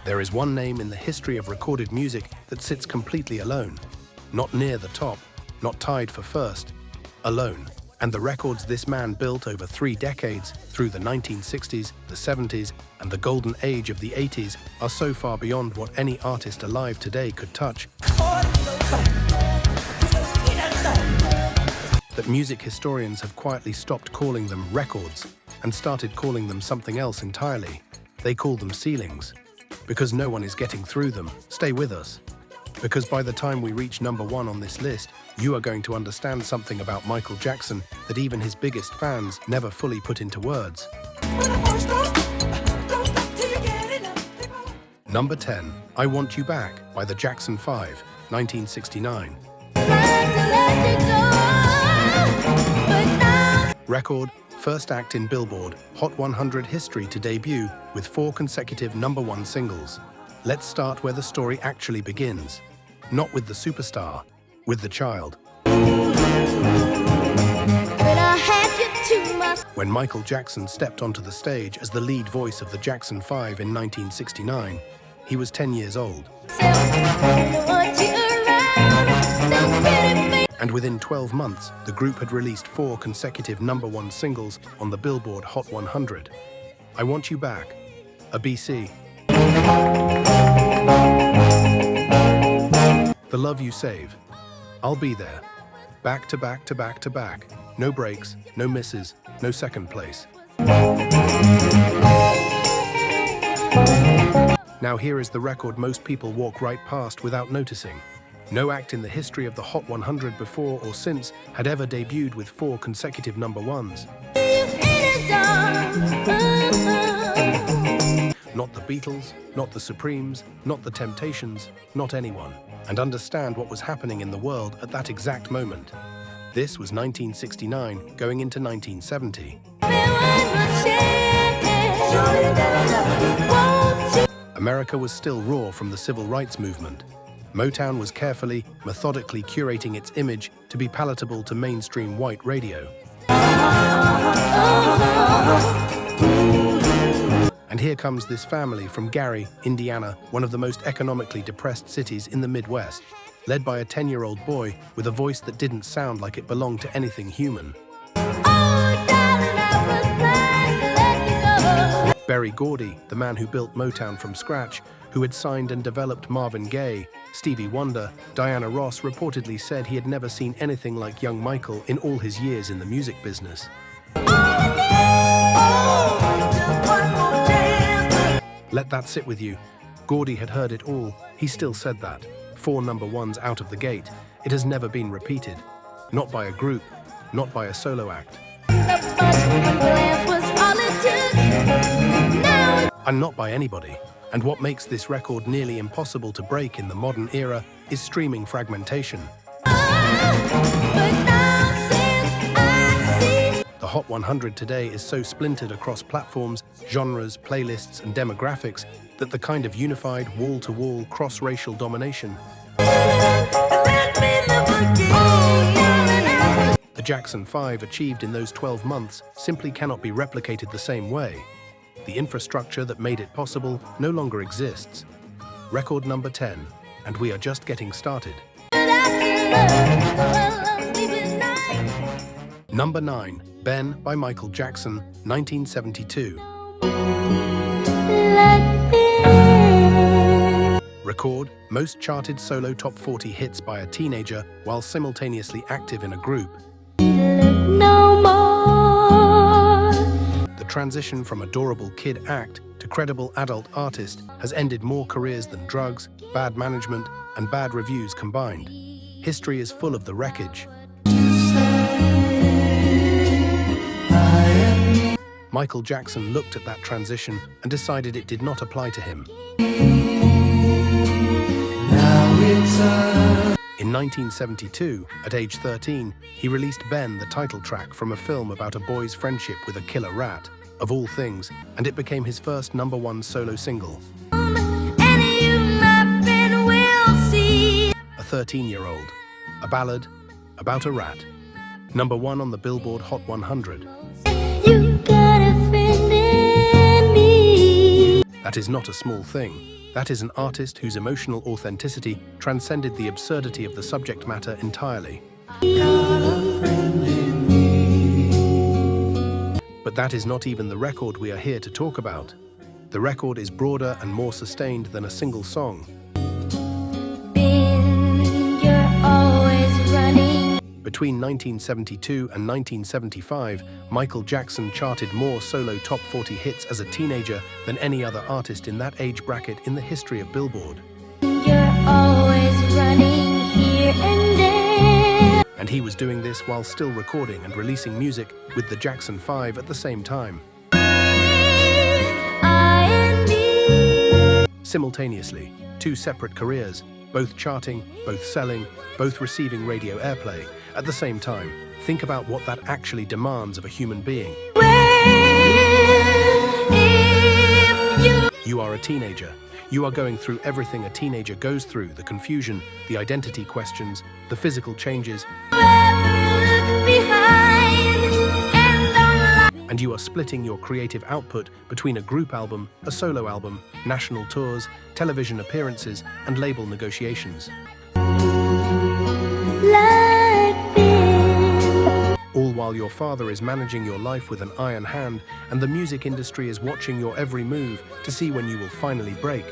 There is one name in the history of recorded music that sits completely alone. Not near the top, not tied for first, alone. And the records this man built over 3 decades, through the 1960s, the 70s, and the golden age of the 80s, are so far beyond what any artist alive today could touch, that music historians have quietly stopped calling them records and started calling them something else entirely. They call them ceilings. Because no one is getting through them, stay with us. Because by the time we reach number 1 on this list, you are going to understand something about Michael Jackson that even his biggest fans never fully put into words. Number 10, I Want You Back by the Jackson 5, 1969. Record, first act in Billboard Hot 100 history to debut with 4 consecutive number 1 singles. Let's start where the story actually begins. Not with the superstar, with the child. When Michael Jackson stepped onto the stage as the lead voice of the Jackson 5 in 1969, he was 10 years old. And within 12 months, the group had released 4 consecutive number 1 singles on the Billboard Hot 100. I Want You Back, a BC. The Love You Save, I'll Be There. Back to back to back to back. No breaks, no misses, no second place. Now here is the record most people walk right past without noticing. No act in the history of the Hot 100 before or since had ever debuted with 4 consecutive number 1s. Not the Beatles, not the Supremes, not the Temptations, not anyone. And understand what was happening in the world at that exact moment. This was 1969 going into 1970. America was still raw from the civil rights movement. Motown was carefully, methodically curating its image to be palatable to mainstream white radio. And here comes this family from Gary, Indiana, one of the most economically depressed cities in the Midwest, led by a 10-year-old boy with a voice that didn't sound like it belonged to anything human. Berry Gordy, the man who built Motown from scratch, who had signed and developed Marvin Gaye, Stevie Wonder, Diana Ross, reportedly said he had never seen anything like young Michael in all his years in the music business. Let that sit with you. Gordy had heard it all. He still said that. 4 number 1s out of the gate. It has never been repeated. Not by a group, not by a solo act. And not by anybody. And what makes this record nearly impossible to break in the modern era is streaming fragmentation. The Hot 100 today is so splintered across platforms, genres, playlists, and demographics that the kind of unified, wall-to-wall, cross-racial domination the Jackson 5 achieved in those 12 months simply cannot be replicated the same way. The infrastructure that made it possible no longer exists. Record number 10, and we are just getting started. Number 9, Ben by Michael Jackson, 1972. Record, most charted solo top 40 hits by a teenager while simultaneously active in a group. The transition from adorable kid act to credible adult artist has ended more careers than drugs, bad management, and bad reviews combined. History is full of the wreckage. Michael Jackson looked at that transition and decided it did not apply to him. In 1972, at age 13, he released Ben, the title track from a film about a boy's friendship with a killer rat, of all things, and it became his first number 1 solo single. A 13-year-old, a ballad about a rat. Number 1 on the Billboard Hot 100. That is not a small thing. That is an artist whose emotional authenticity transcended the absurdity of the subject matter entirely. But that is not even the record we are here to talk about. The record is broader and more sustained than a single song. Between 1972 and 1975, Michael Jackson charted more solo top 40 hits as a teenager than any other artist in that age bracket in the history of Billboard. And he was doing this while still recording and releasing music with the Jackson 5 at the same time. Simultaneously, two separate careers, both charting, both selling, both receiving radio airplay. At the same time, think about what that actually demands of a human being. You are a teenager. You are going through everything a teenager goes through, the confusion, the identity questions, the physical changes. And you are splitting your creative output between a group album, a solo album, national tours, television appearances, and label negotiations. All while your father is managing your life with an iron hand, and the music industry is watching your every move to see when you will finally break.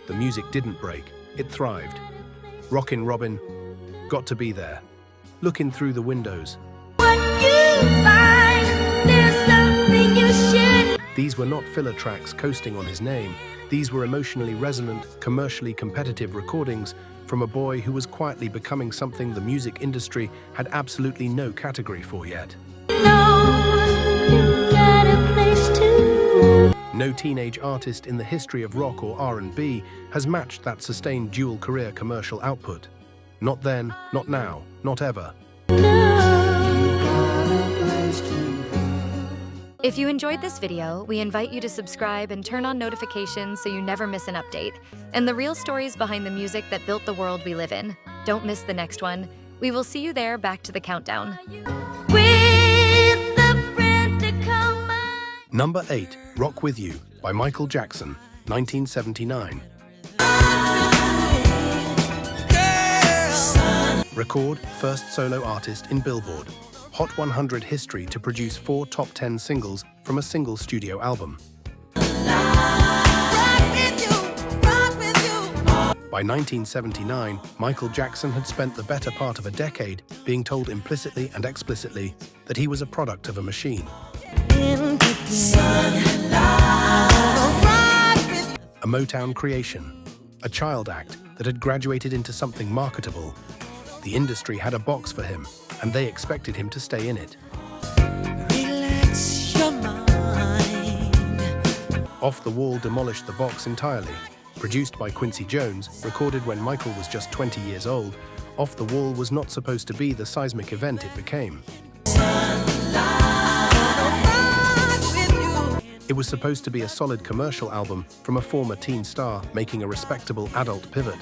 The music didn't break, it thrived. Rockin' Robin, got to be there. Looking through the windows. These were not filler tracks coasting on his name. These were emotionally resonant, commercially competitive recordings from a boy who was quietly becoming something the music industry had absolutely no category for yet. No teenage artist in the history of rock or R&B has matched that sustained dual career commercial output. Not then, not now, not ever. If you enjoyed this video, we invite you to subscribe and turn on notifications so you never miss an update, and the real stories behind the music that built the world we live in. Don't miss the next one. We will see you there. Back to the countdown. Number 8, Rock With You by Michael Jackson, 1979. Record, first solo artist in Billboard Hot 100 history to produce 4 top 10 singles from a single studio album. By 1979, Michael Jackson had spent the better part of a decade being told implicitly and explicitly that he was a product of a machine. A Motown creation, a child act that had graduated into something marketable. The industry had a box for him, and they expected him to stay in it. Off the Wall demolished the box entirely. Produced by Quincy Jones, recorded when Michael was just 20 years old, Off the Wall was not supposed to be the seismic event it became. It was supposed to be a solid commercial album from a former teen star making a respectable adult pivot.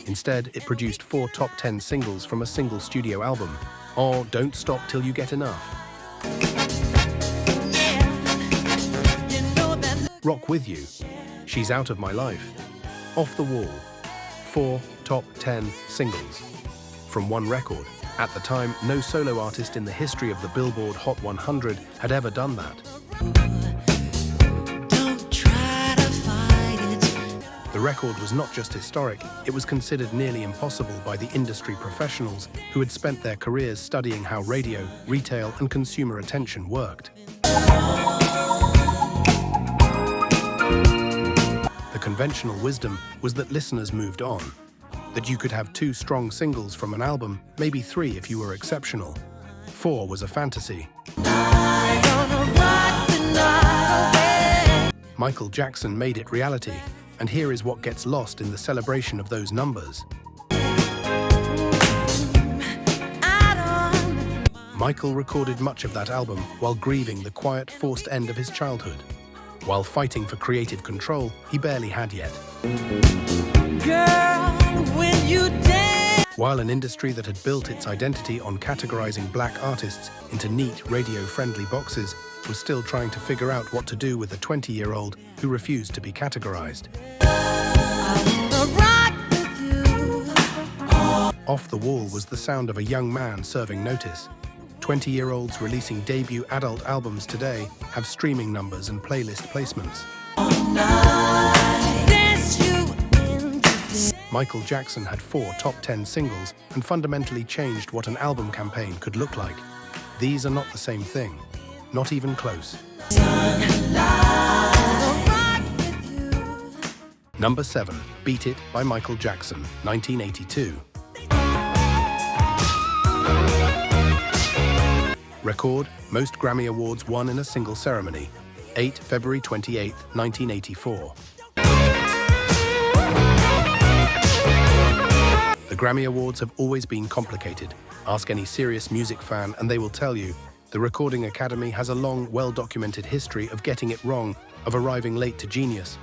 Instead, it produced 4 top 10 singles from a single studio album. Oh, Don't Stop Till You Get Enough. Rock With You, She's Out of My Life, Off the Wall. 4 top 10 singles from one record. At the time, no solo artist in the history of the Billboard Hot 100 had ever done that. The record was not just historic, it was considered nearly impossible by the industry professionals who had spent their careers studying how radio, retail, and consumer attention worked. The conventional wisdom was that listeners moved on, that you could have 2 strong singles from an album, maybe 3 if you were exceptional. 4 was a fantasy. Michael Jackson made it reality. And here is what gets lost in the celebration of those numbers. Michael recorded much of that album while grieving the quiet, forced end of his childhood. While fighting for creative control he barely had yet. Girl, when you dance. While an industry that had built its identity on categorizing black artists into neat, radio-friendly boxes was still trying to figure out what to do with a 20-year-old who refused to be categorized. Off the wall was the sound of a young man serving notice. 20-year-olds releasing debut adult albums today have streaming numbers and playlist placements. Michael Jackson had 4 top 10 singles and fundamentally changed what an album campaign could look like. These are not the same thing, not even close. Number 7, Beat It by Michael Jackson, 1982. Record, most Grammy Awards won in a single ceremony, 8 February 28, 1984. The Grammy Awards have always been complicated. Ask any serious music fan and they will tell you the Recording Academy has a long, well-documented history of getting it wrong, of arriving late to genius,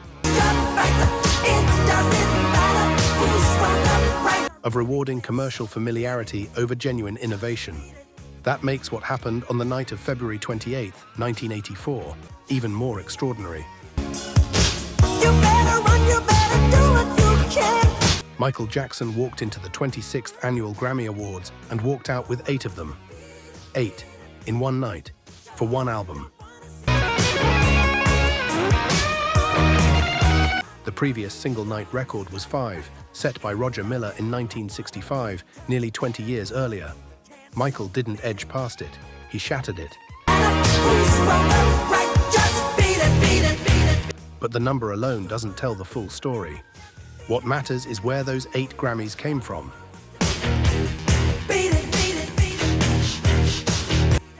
of rewarding commercial familiarity over genuine innovation. That makes what happened on the night of February 28, 1984, even more extraordinary. Michael Jackson walked into the 26th Annual Grammy Awards and walked out with 8 of them. 8 in one night, for one album. The previous single-night record was 5, set by Roger Miller in 1965, nearly 20 years earlier. Michael didn't edge past it, he shattered it. But the number alone doesn't tell the full story. What matters is where those 8 Grammys came from.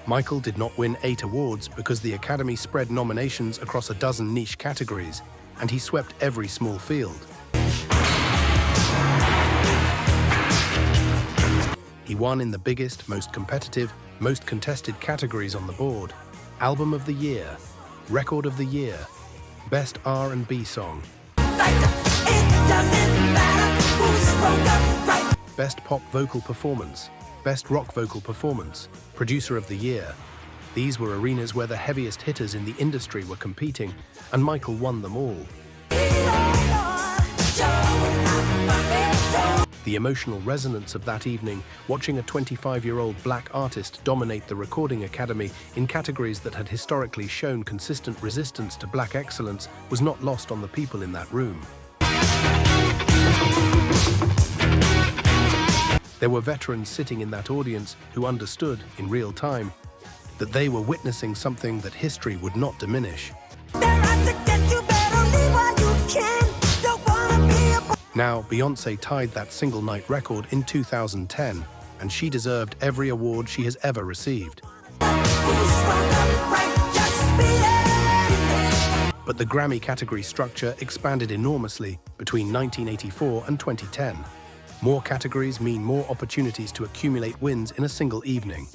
Michael did not win 8 awards because the Academy spread nominations across a dozen niche categories, and he swept every small field. He won in the biggest, most competitive, most contested categories on the board: Album of the Year, Record of the Year, Best R&B Song, Best Pop Vocal Performance, Best Rock Vocal Performance, Producer of the Year. These were arenas where the heaviest hitters in the industry were competing, and Michael won them all. The emotional resonance of that evening, watching a 25-year-old black artist dominate the Recording Academy in categories that had historically shown consistent resistance to black excellence, was not lost on the people in that room. There were veterans sitting in that audience who understood, in real time, that they were witnessing something that history would not diminish. Now, Beyoncé tied that single-night record in 2010, and she deserved every award she has ever received. But the Grammy category structure expanded enormously between 1984 and 2010. More categories mean more opportunities to accumulate wins in a single evening.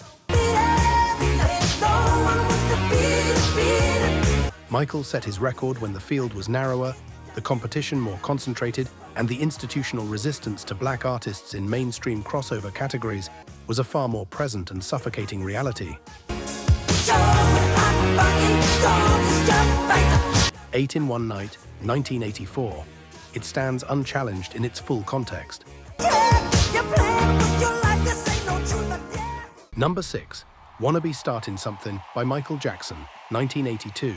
Michael set his record when the field was narrower, the competition more concentrated, and the institutional resistance to black artists in mainstream crossover categories was a far more present and suffocating reality. 8 in one night, 1984. It stands unchallenged in its full context. Number 6, Wanna Be Startin' Something by Michael Jackson, 1982.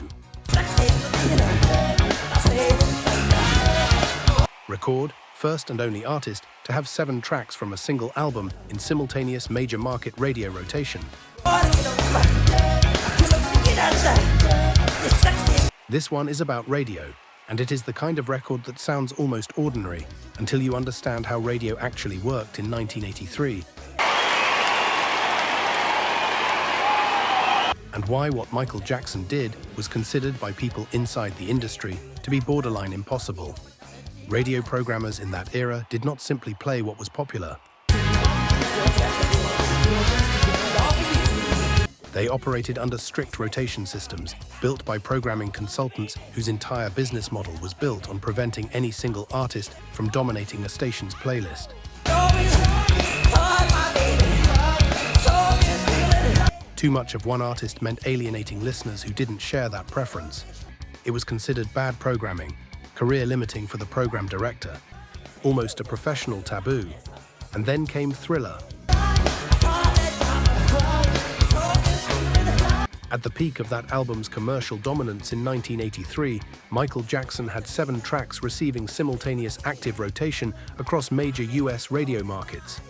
Record, first and only artist to have 7 tracks from a single album in simultaneous major market radio rotation. This one is about radio, and it is the kind of record that sounds almost ordinary until you understand how radio actually worked in 1983. And why what Michael Jackson did was considered by people inside the industry to be borderline impossible. Radio programmers in that era did not simply play what was popular. They operated under strict rotation systems, built by programming consultants whose entire business model was built on preventing any single artist from dominating a station's playlist. Too much of one artist meant alienating listeners who didn't share that preference. It was considered bad programming, career limiting for the program director, almost a professional taboo. And then came Thriller. At the peak of that album's commercial dominance in 1983, Michael Jackson had 7 tracks receiving simultaneous active rotation across major US radio markets.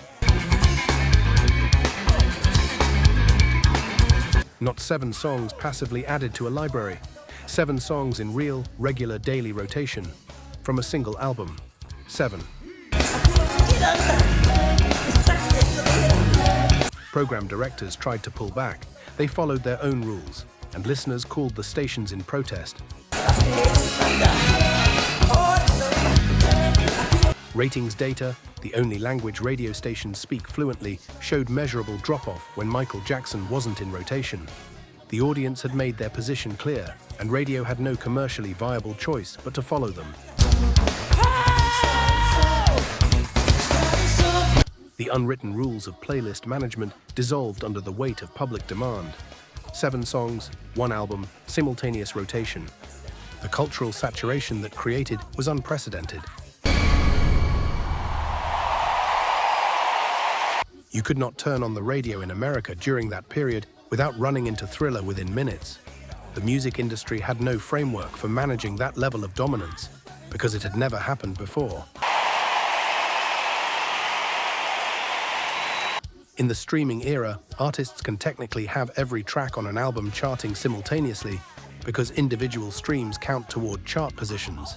Not 7 songs passively added to a library. 7 songs in real, regular daily rotation. From a single album. 7. Program directors tried to pull back. They followed their own rules, and listeners called the stations in protest. Ratings data, the only language radio stations speak fluently, showed measurable drop-off when Michael Jackson wasn't in rotation. The audience had made their position clear, and radio had no commercially viable choice but to follow them. The unwritten rules of playlist management dissolved under the weight of public demand. 7 songs, 1 album, simultaneous rotation. The cultural saturation that created was unprecedented. You could not turn on the radio in America during that period without running into Thriller within minutes. The music industry had no framework for managing that level of dominance because it had never happened before. In the streaming era, artists can technically have every track on an album charting simultaneously because individual streams count toward chart positions.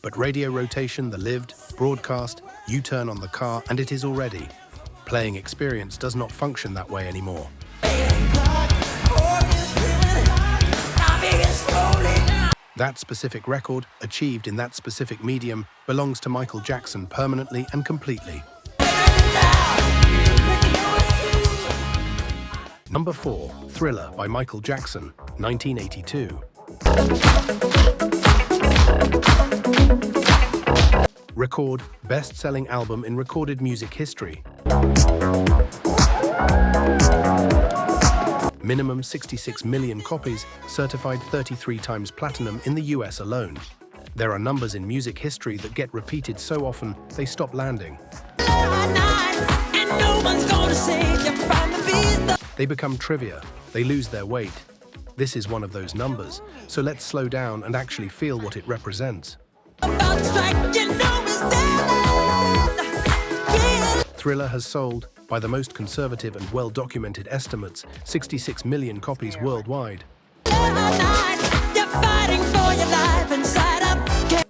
But radio rotation, the lived, broadcast, you turn on the car and it is already. Playing experience does not function that way anymore. That specific record, achieved in that specific medium, belongs to Michael Jackson permanently and completely. Number 4, Thriller by Michael Jackson, 1982. Record, best-selling album in recorded music history. Minimum 66 million copies, certified 33 times platinum in the US alone. There are numbers in music history that get repeated so often they stop landing. They become trivia, they lose their weight. This is one of those numbers, so let's slow down and actually feel what it represents. Thriller has sold, by the most conservative and well-documented estimates, 66 million copies worldwide.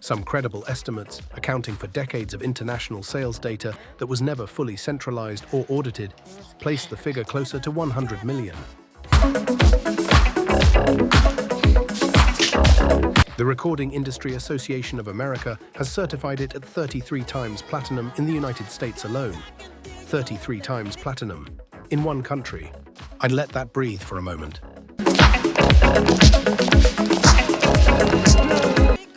Some credible estimates, accounting for decades of international sales data that was never fully centralized or audited, place the figure closer to 100 million. The Recording Industry Association of America has certified it at 33 times platinum in the United States alone. 33 times platinum in one country. I'd let that breathe for a moment.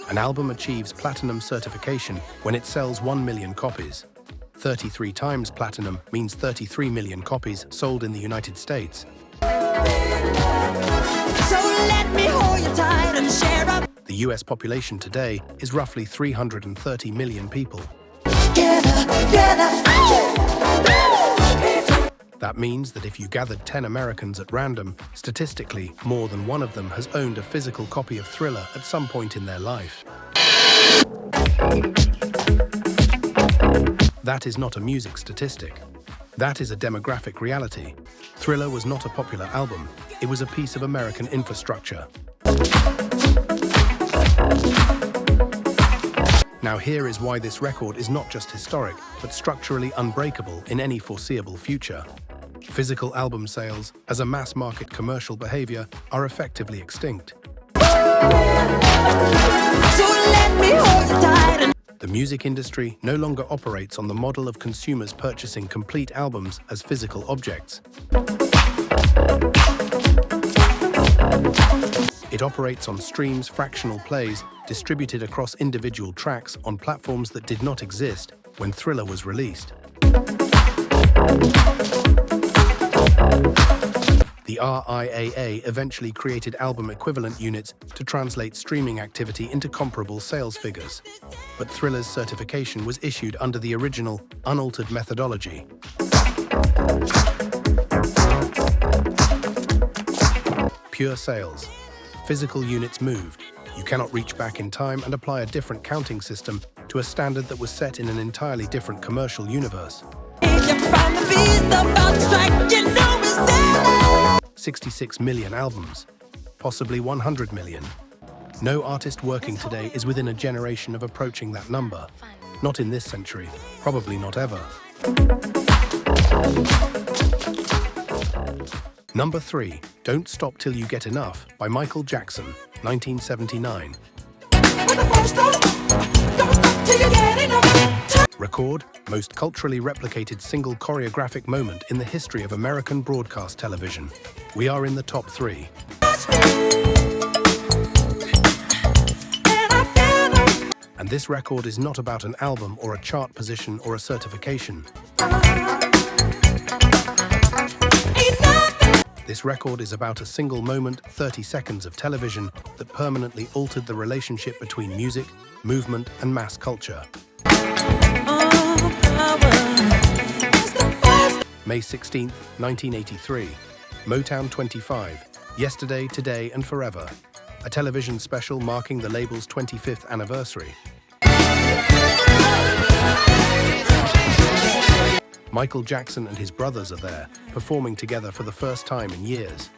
An album achieves platinum certification when it sells 1 million copies. 33 times platinum means 33 million copies sold in the United States. So let me hold you tight and share up. The US population today is roughly 330 million people. That means that if you gathered 10 Americans at random, statistically, more than one of them has owned a physical copy of Thriller at some point in their life. That is not a music statistic. That is a demographic reality. Thriller was not a popular album. It was a piece of American infrastructure. Now here is why this record is not just historic, but structurally unbreakable in any foreseeable future. Physical album sales, as a mass-market commercial behavior, are effectively extinct. The music industry no longer operates on the model of consumers purchasing complete albums as physical objects. It operates on streams, fractional plays, distributed across individual tracks on platforms that did not exist when Thriller was released. The RIAA eventually created album equivalent units to translate streaming activity into comparable sales figures. But Thriller's certification was issued under the original, unaltered methodology. Pure sales. Physical units moved. You cannot reach back in time and apply a different counting system to a standard that was set in an entirely different commercial universe. 66 million albums, possibly 100 million. No artist working today is within a generation of approaching that number. Not in this century, probably not ever. Number 3, Don't Stop Till You Get Enough by Michael Jackson, 1979. Record, most culturally replicated single choreographic moment in the history of American broadcast television. We are in the top 3. And this record is not about an album or a chart position or a certification. This record is about a single moment, 30 seconds of television that permanently altered the relationship between music, movement, and mass culture. May 16, 1983. Motown 25. Yesterday, Today, and Forever. A television special marking the label's 25th anniversary. Michael Jackson and his brothers are there, performing together for the first time in years.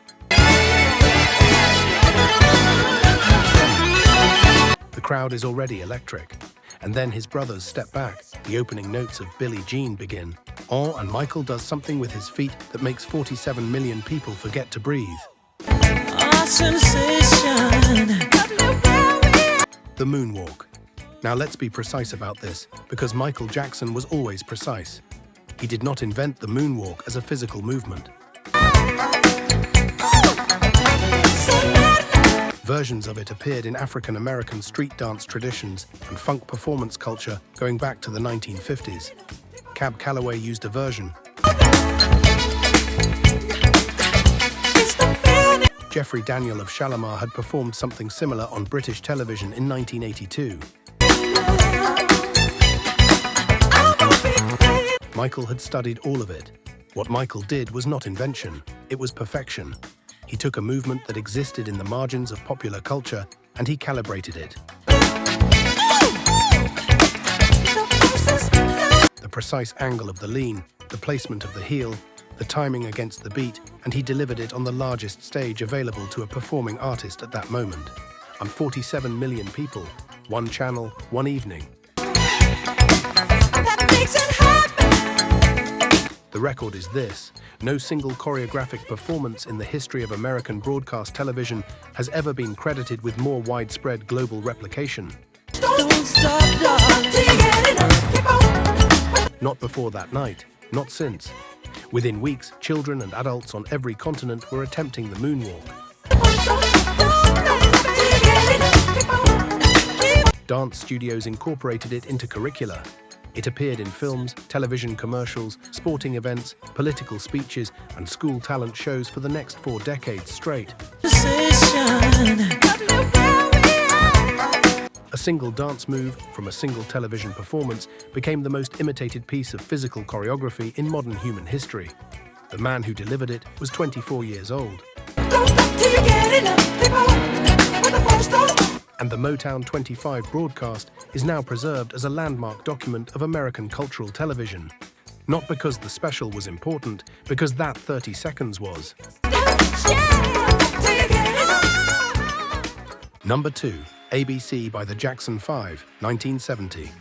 The crowd is already electric. And then his brothers step back. The opening notes of Billie Jean begin. Oh, and Michael does something with his feet that makes 47 million people forget to breathe. The moonwalk. Now let's be precise about this, because Michael Jackson was always precise. He did not invent the moonwalk as a physical movement. Versions of it appeared in African-American street dance traditions and funk performance culture going back to the 1950s. Cab Calloway used a version. Jeffrey Daniel of Shalimar had performed something similar on British television in 1982. Michael had studied all of it. What Michael did was not invention, it was perfection. He took a movement that existed in the margins of popular culture and he calibrated it. The precise angle of the lean, the placement of the heel, the timing against the beat, and he delivered it on the largest stage available to a performing artist at that moment. On 47 million people, one channel, one evening. The record is this: no single choreographic performance in the history of American broadcast television has ever been credited with more widespread global replication. Not before that night, not since. Within weeks, children and adults on every continent were attempting the moonwalk. Dance studios incorporated it into curricula. It appeared in films, television commercials, sporting events, political speeches, and school talent shows for the next 4 decades straight. A single dance move from a single television performance became the most imitated piece of physical choreography in modern human history. The man who delivered it was 24 years old. And the Motown 25 broadcast is now preserved as a landmark document of American cultural television. Not because the special was important, because that 30 seconds was. Number 2, ABC by the Jackson 5, 1970.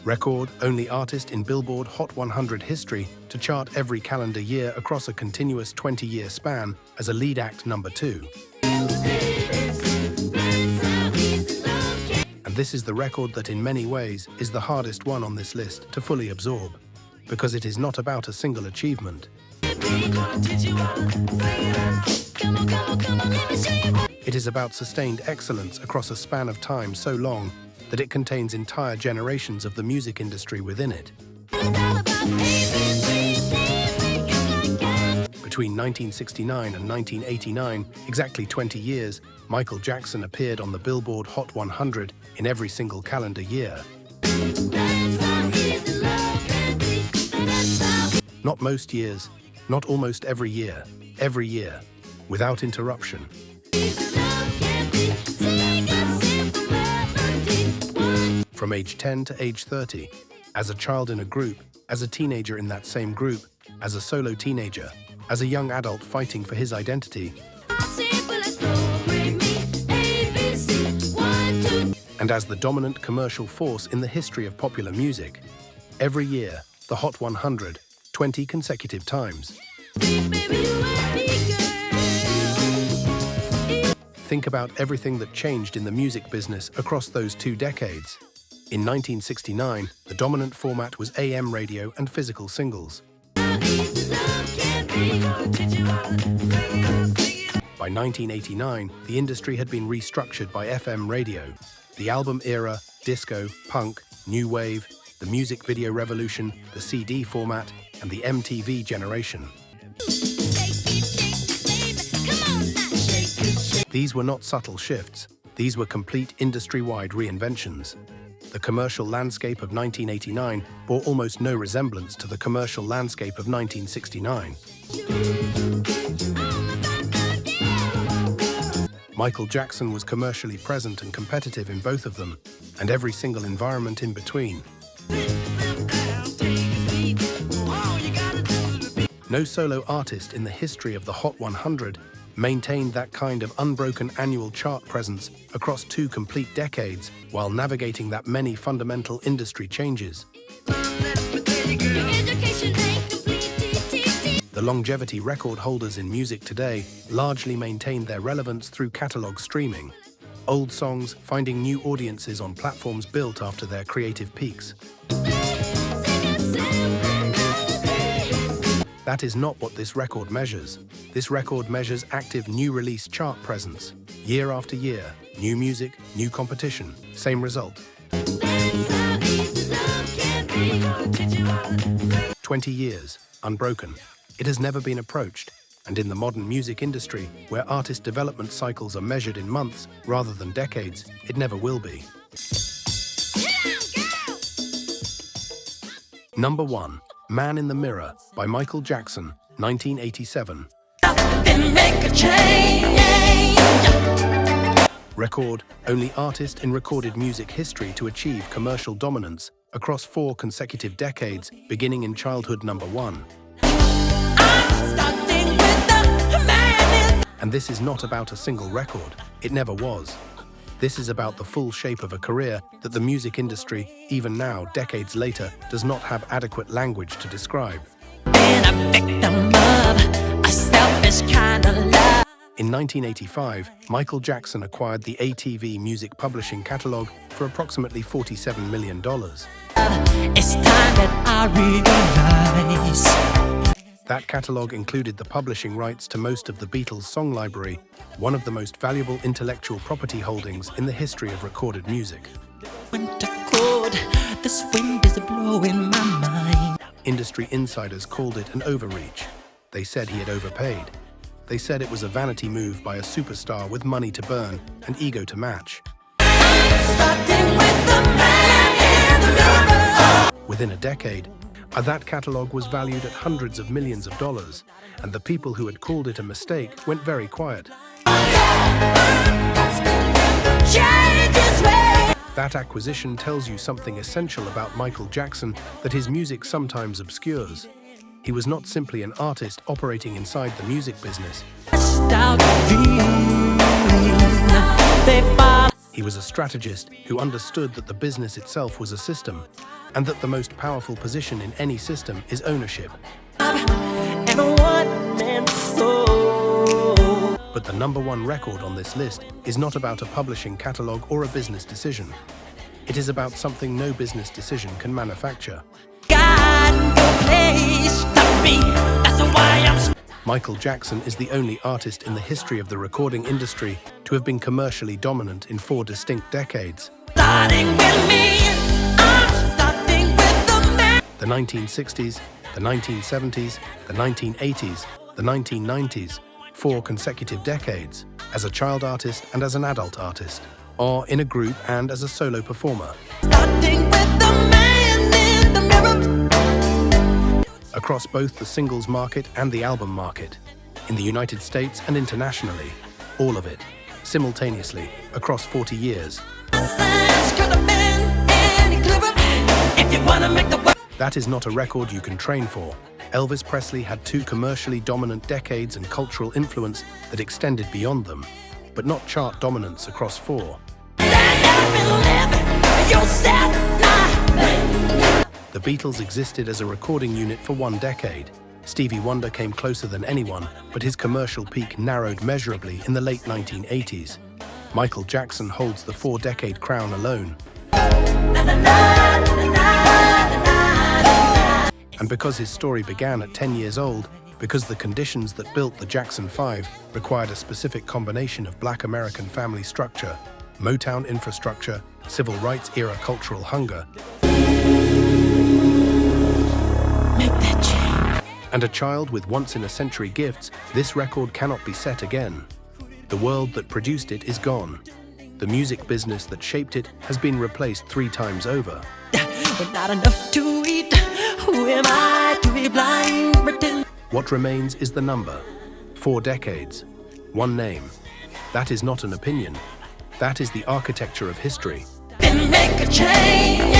Record, only artist in Billboard Hot 100 history to chart every calendar year across a continuous 20-year span as a lead act number 2. And this is the record that in many ways is the hardest one on this list to fully absorb, because it is not about a single achievement. It is about sustained excellence across a span of time so long that it contains entire generations of the music industry within it. Between 1969 and 1989, exactly 20 years, Michael Jackson appeared on the Billboard Hot 100 in every single calendar year. Not most years, not almost every year, without interruption. From age 10 to age 30, as a child in a group, as a teenager in that same group, as a solo teenager, as a young adult fighting for his identity, and as the dominant commercial force in the history of popular music. Every year, the Hot 100, 20 consecutive times. Think about everything that changed in the music business across those 2 decades. In 1969, the dominant format was AM radio and physical singles. By 1989, the industry had been restructured by FM radio. The album era, disco, punk, new wave, the music video revolution, the CD format, and the MTV generation. These were not subtle shifts. These were complete industry-wide reinventions. The commercial landscape of 1989 bore almost no resemblance to the commercial landscape of 1969. Michael Jackson was commercially present and competitive in both of them, and every single environment in between. No solo artist in the history of the Hot 100 maintained that kind of unbroken annual chart presence across 2 complete decades while navigating that many fundamental industry changes. The longevity record holders in music today largely maintain their relevance through catalog streaming. Old songs finding new audiences on platforms built after their creative peaks. That is not what this record measures. This record measures active new release chart presence. Year after year, new music, new competition, same result. 20 years, unbroken. It has never been approached. And in the modern music industry, where artist development cycles are measured in months rather than decades, it never will be. Number 1. Man in the Mirror by Michael Jackson, 1987. Record, only artist in recorded music history to achieve commercial dominance across 4 consecutive decades, beginning in childhood. Number 1. And this is not about a single record. It never was. This is about the full shape of a career that the music industry, even now, decades later, does not have adequate language to describe. In 1985, Michael Jackson acquired the ATV music publishing catalog for approximately $47 million. It's time that I realize. That catalog included the publishing rights to most of the Beatles' song library, one of the most valuable intellectual property holdings in the history of recorded music. Winter cold, this wind is blowing my mind. Industry insiders called it an overreach. They said he had overpaid. They said it was a vanity move by a superstar with money to burn and ego to match. Within a decade, that catalog was valued at hundreds of millions of dollars, and the people who had called it a mistake went very quiet. That acquisition tells you something essential about Michael Jackson that his music sometimes obscures. He was not simply an artist operating inside the music business. He was a strategist who understood that the business itself was a system, and that the most powerful position in any system is ownership. But the number 1 record on this list is not about a publishing catalog or a business decision. It is about something no business decision can manufacture. Got no place to be. That's why I'm Michael Jackson is the only artist in the history of the recording industry to have been commercially dominant in 4 distinct decades. starting with me. I'm starting with the man. The 1960s, the 1970s, the 1980s, the 1990s, 4 consecutive decades, as a child artist and as an adult artist, or in a group and as a solo performer. Starting with the man in the mirror. Across both the singles market and the album market, in the United States and internationally, all of it, simultaneously, across 40 years. Signs could have been any clearer. If you wanna make the world. That is not a record you can train for. Elvis Presley had 2 commercially dominant decades and cultural influence that extended beyond them, but not chart dominance across 4. The Beatles existed as a recording unit for 1 decade. Stevie Wonder came closer than anyone, but his commercial peak narrowed measurably in the late 1980s. Michael Jackson holds the 4-decade crown alone. And because his story began at 10 years old, because the conditions that built the Jackson 5 required a specific combination of Black American family structure, Motown infrastructure, civil rights era cultural hunger, Make that change. and a child with once-in-a-century gifts, this record cannot be set again. The world that produced it is gone. The music business that shaped it has been replaced 3 times over. But not enough to eat. Who am I to be blind? Pretend. What remains is the number. 4 decades. 1 name. That is not an opinion. That is the architecture of history. Then make a change.